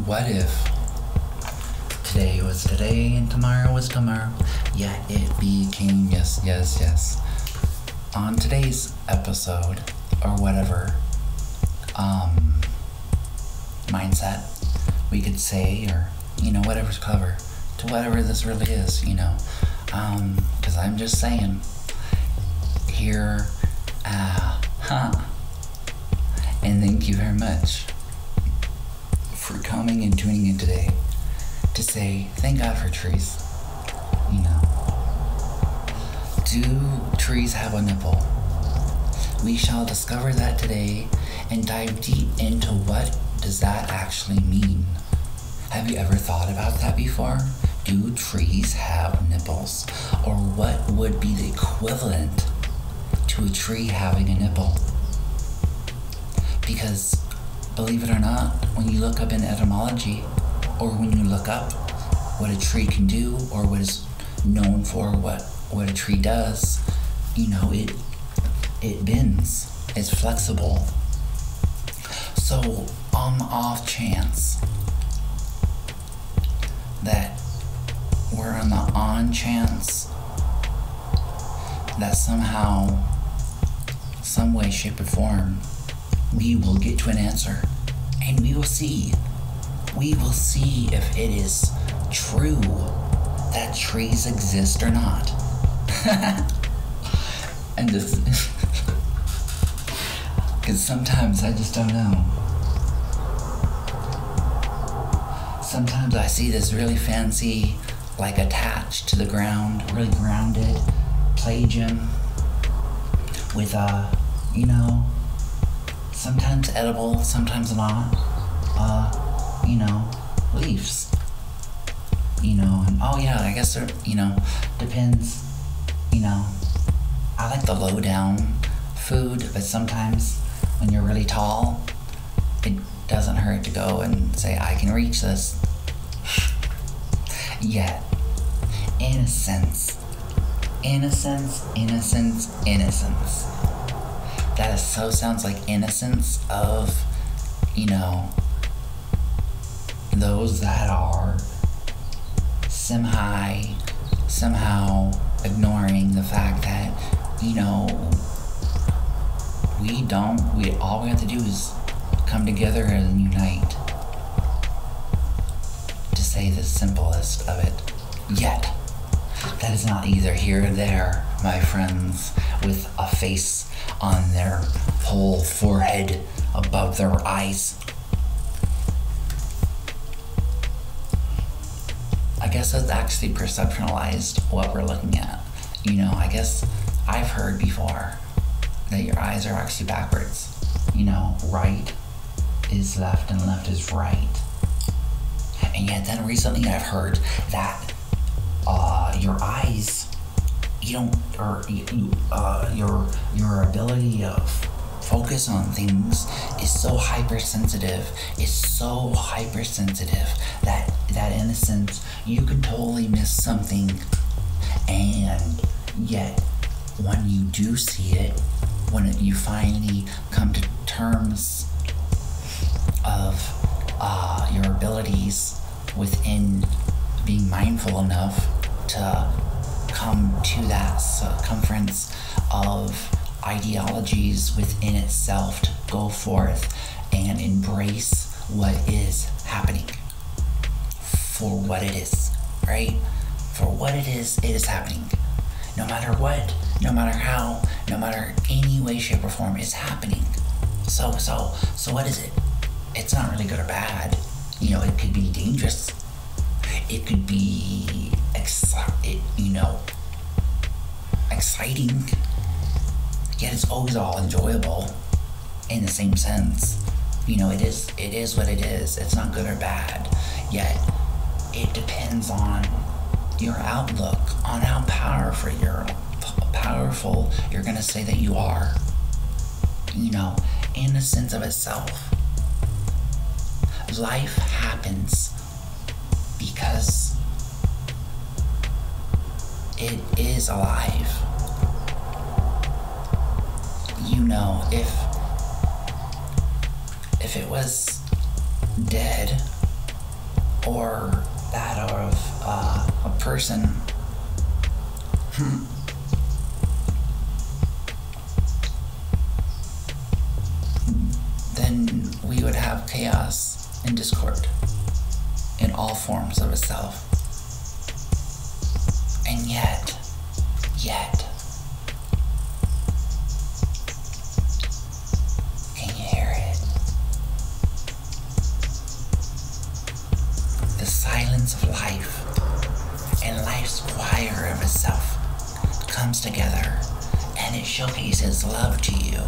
What if today was today and tomorrow was tomorrow? Yeah, it became yes. On today's episode, or whatever, mindset, we could say, or, whatever's clever, to whatever this really is, because I'm just saying, here, and thank you very much for coming and tuning in today to say thank God for trees. Do trees have a nipple? We shall discover that today and dive deep into what does that actually mean. Have you ever thought about that before? Do trees have nipples? Or what would be the equivalent to a tree having a nipple? Because, believe it or not, when you look up in etymology, or when you look up what a tree can do, or what is known for what a tree does, it bends, it's flexible. So, on the off chance that we're on the on chance that somehow, some way, shape, or form, we will get to an answer, and we will see if it is true that trees exist or not. And just because sometimes I just don't know. Sometimes I see this really fancy, like attached to the ground, really grounded play gym with sometimes edible, sometimes not, leaves. And I guess there, depends, I like the low down food, but sometimes when you're really tall, it doesn't hurt to go and say, I can reach this. Yet, innocence. That so sounds like innocence of, those that are somehow ignoring the fact that, all we have to do is come together and unite to say the simplest of it. Yet, that is not either here or there, my friends, with a face on their whole forehead above their eyes. I guess that's actually perceptualized what we're looking at. I guess I've heard before that your eyes are actually backwards. Right is left and left is right. And yet then recently I've heard that your eyes, your ability to focus on things is so hypersensitive, that in a sense you can totally miss something, and yet when you do see it, when you finally come to terms of your abilities within being mindful enough to come to that circumference of ideologies within itself to go forth and embrace what is happening for what it is, right? For what it is happening. No matter what, no matter how, no matter any way, shape, or form, it's happening. So what is it? It's not really good or bad. It could be dangerous. It could be exciting. Yet it's always all enjoyable in the same sense. It is what it is. It's not good or bad. Yet it depends on your outlook, on how powerful you're gonna say that you are. In the sense of itself. Life happens because it is alive. If it was dead, or that of a person, then we would have chaos and discord in all forms of itself. And yet, can you hear it? The silence of life and life's choir of itself comes together and it showcases love to you.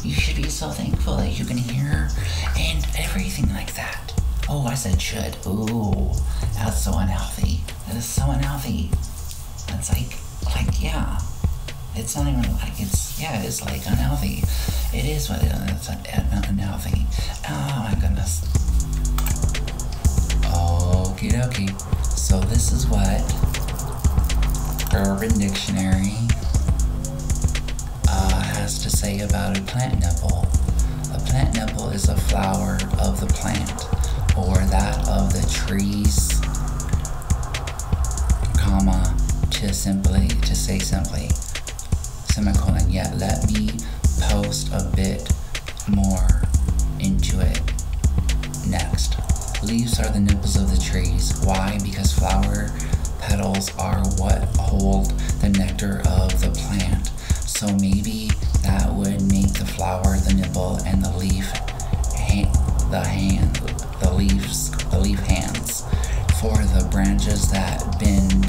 You should be so thankful that you can hear and everything like that. Oh, I said should. Ooh, that's so unhealthy. That is so unhealthy. That's like, yeah. It's not even like it is like unhealthy. It is what it is. It's unhealthy. Oh my goodness. Okie dokie. So this is what Urban Dictionary has to say about a plant nipple. A plant nipple is a flower of the plant or that of the trees, comma, to say simply, semicolon. Yet let me post a bit more into it next. Leaves are the nipples of the trees. Why? Because flower petals are what hold the nectar of the plant. So maybe that would make the flower the nipple and the leaf the leaf hands. For the branches that bend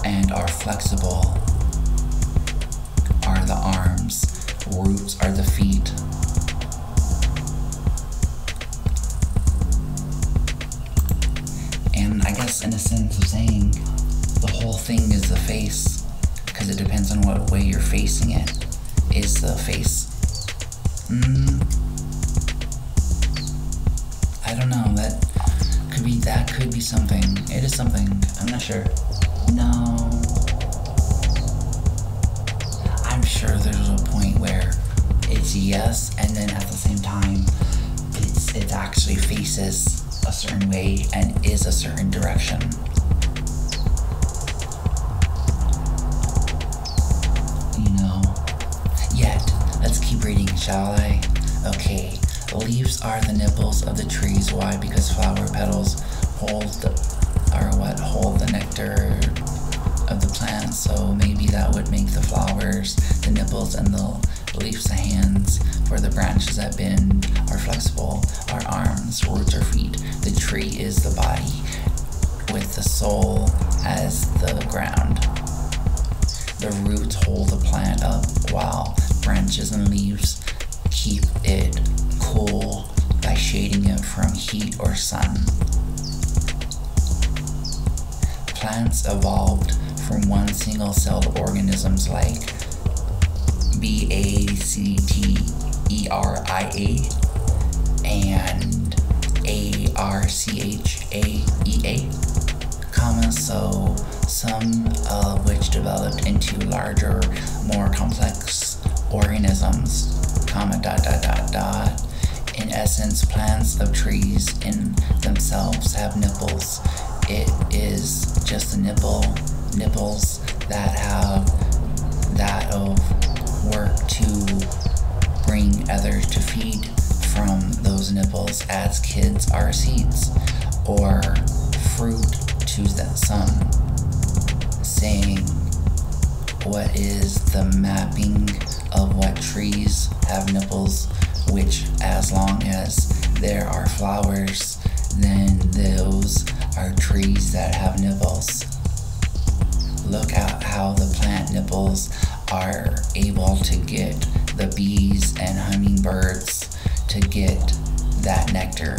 and are flexible are the arms, roots are the feet. And I guess in a sense of saying the whole thing is the face, because it depends on what way you're facing it, is the face. I don't know, that could be something. It is something, I'm not sure. No. I'm sure there's a point where it's yes, and then at the same time, it actually faces a certain way and is a certain direction. You know. Yet, let's keep reading, shall I? Okay. Leaves are the nipples of the trees. Why? Because flower petals hold the nectar of the plant. So maybe that would make the flowers the nipples and the leaves the hands. For the branches that bend are flexible, are arms, roots, or feet. The tree is the body, with the soul as the ground. The roots hold the plant up, while branches and leaves keep it cool by shading it from heat or sun. Plants evolved from one single-celled organisms like Bacteria and Archaea, so some of which developed into larger, more complex organisms, In essence, plants of trees in themselves have nipples. It is just the nipples that have that of work to bring others to feed from those nipples, as kids are seeds or fruit to some. Saying what is the mapping of what trees have nipples, which as long as there are flowers, then those are trees that have nipples. Look at how the plant nipples are able to get the bees and hummingbirds to get that nectar.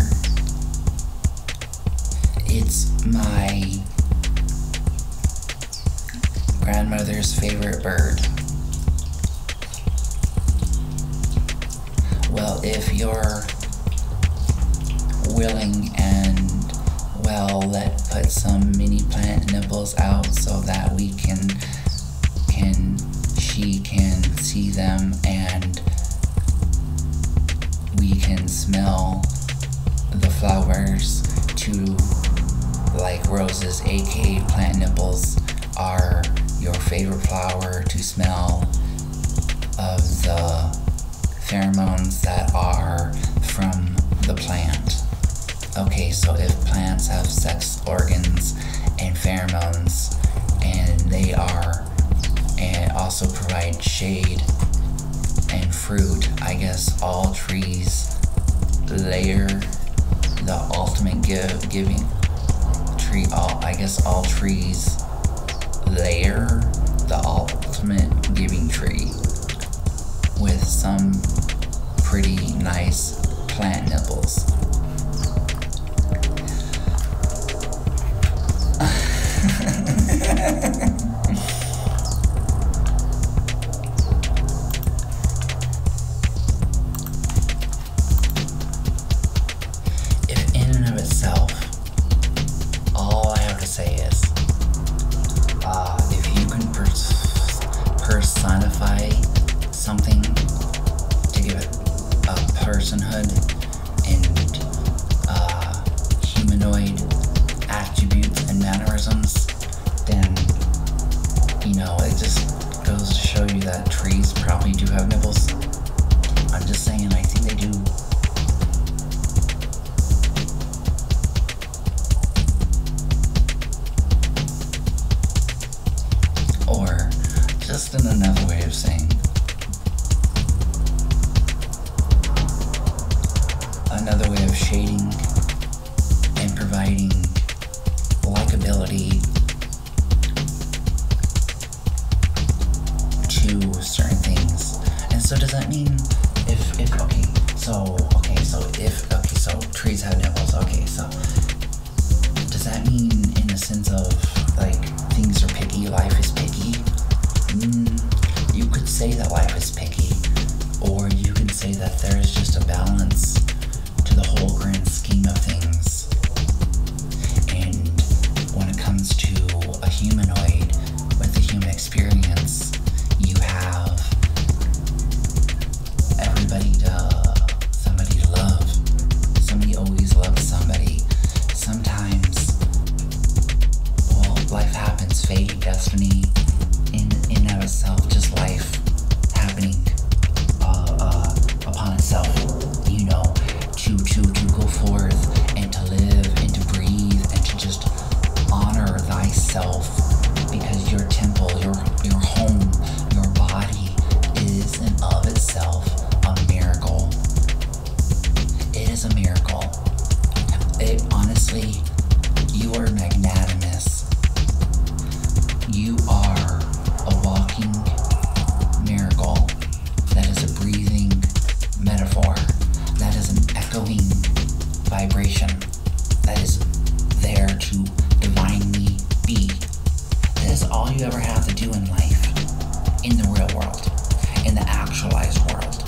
It's my grandmother's favorite bird. Well, if you're willing and put some mini plant nipples out so that she can see them and we can smell the flowers to like roses, aka plant nipples, are your favorite flower to smell of the pheromones that are from the plant. Okay, so if plants have sex organs and pheromones, and they are, and also provide shade and fruit, I guess all trees layer the ultimate giving tree. I guess all trees layer the ultimate giving tree with some pretty nice plant nipples. If in and of itself, all I have to say is, if you can personify something to give it a personhood and humanoid attributes and mannerisms, then, it just goes to show you that trees probably do have nipples. I'm just saying, I think they do. Or, just in another way of saying, another way of shading and providing likability to certain things. And so does that mean so trees have nipples, so does that mean in the sense of like things are picky, life is picky? You could say that life is picky, or you can say that there is just a balance to the whole grand scheme of things. And when it comes to a humanoid with the human experience, you have somebody to love. Somebody always loves somebody. Sometimes, life happens, fate, destiny, in and of itself, just life happening upon itself, to go forth and to live and to breathe and to just honor thyself, because your temple, your home, your body is in of itself a miracle. It is a miracle. Honestly, you are magnanimous. You are a walking miracle. That is a breathing metaphor. That is an echoing vibration. That is there to divinely be. That is all you ever have to do in life, in the real world, in the actualized world,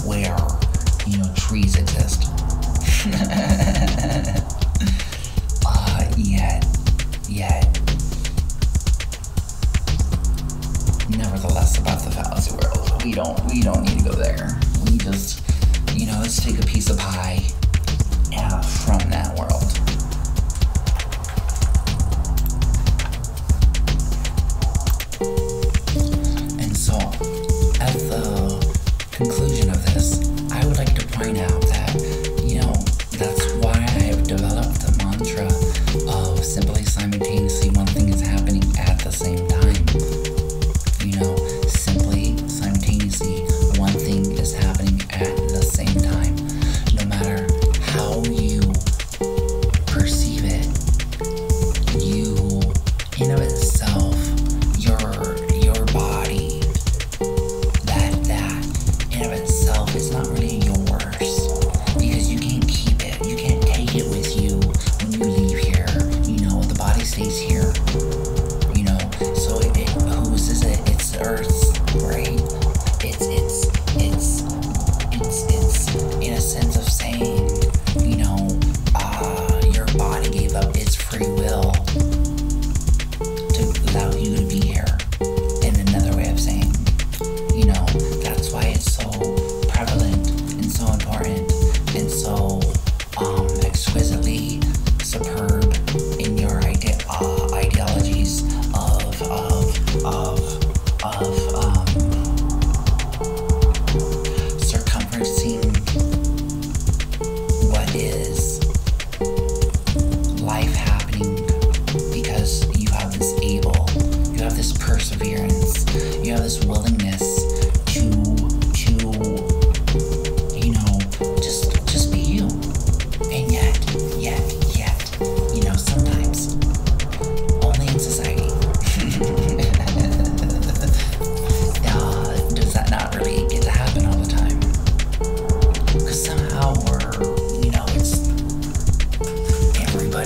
where, trees exist. Yet, nevertheless, about the fallacy world, we don't need to go there. We just, let's take a piece of pie from that world.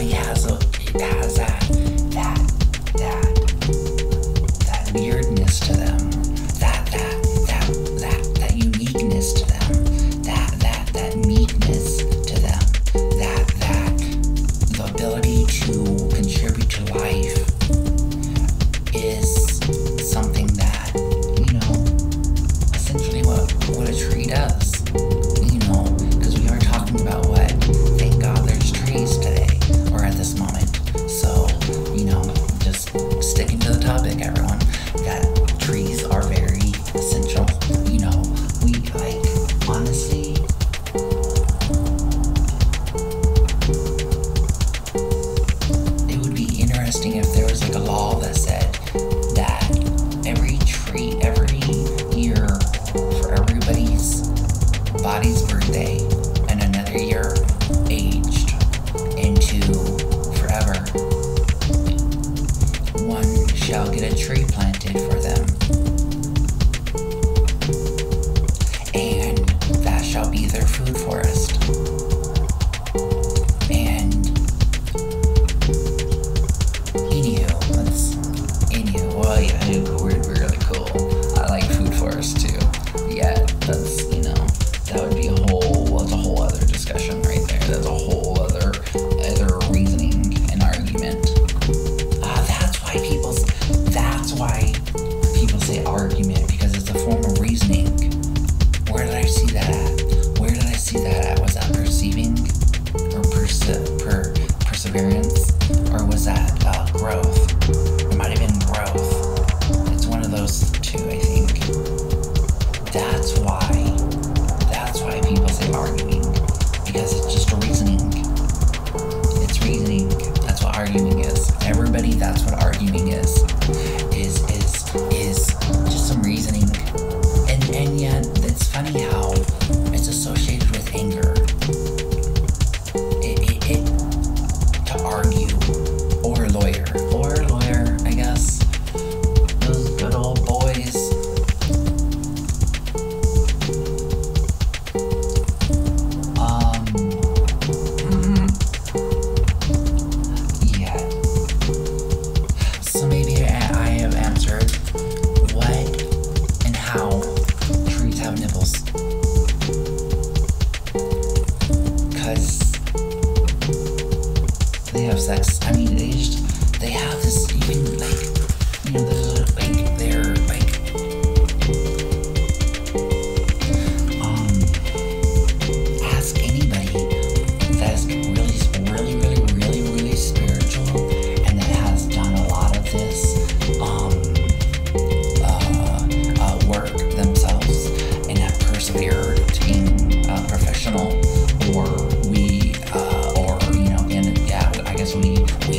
everybody has that weirdness to them, that uniqueness to them, that meekness to them, that the ability to contribute to life is something that, essentially what a tree does, because we are talking about what, thank God there's trees today, or at this moment. So, just sticking to the topic, everyone, that trees are very essential. We, honestly, it would be interesting if there was a law that said that every tree, every year, for everybody's body's birthday and another year aged into forever, one shall get a tree planted for them, and that shall be their food forest. And well, yeah, we're really cool. I like food forests too. Yeah, that's, that would be that's a whole other discussion right there. That's a whole other reasoning and argument. That's why people say argument, because it's a form of reasoning. Where did I see that at? Was that perceiving or perseverance, or was that growth? It might have been growth. It's one of those two, I think. That's why people say arguing, because it's just a reasoning. It's reasoning. That's what arguing is. Everybody, that's what arguing is just some reasoning. And yet, it's funny how it's associated with anger. To argue, or lawyer, I guess. Those good old boys. Yeah. So maybe I have answered what and how trees have nipples. Because they have sex. I mean, they have this, even they're ask anybody that's really spiritual and that has done a lot of this work themselves and have persevered to being professional, or I guess we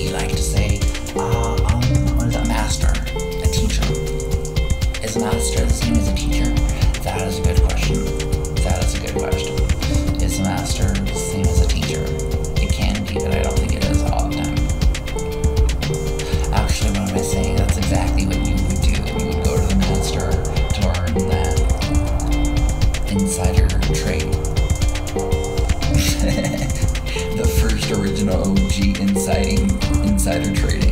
like to say, what is that, master, a teacher. Is a master the same as a teacher? That is a good question. Is a master the same as a teacher? It can be, but I don't think it is all the time. Actually, what am I saying? That's exactly what you would do. You would go to the master to learn that insider trade. The first original OG insider trading.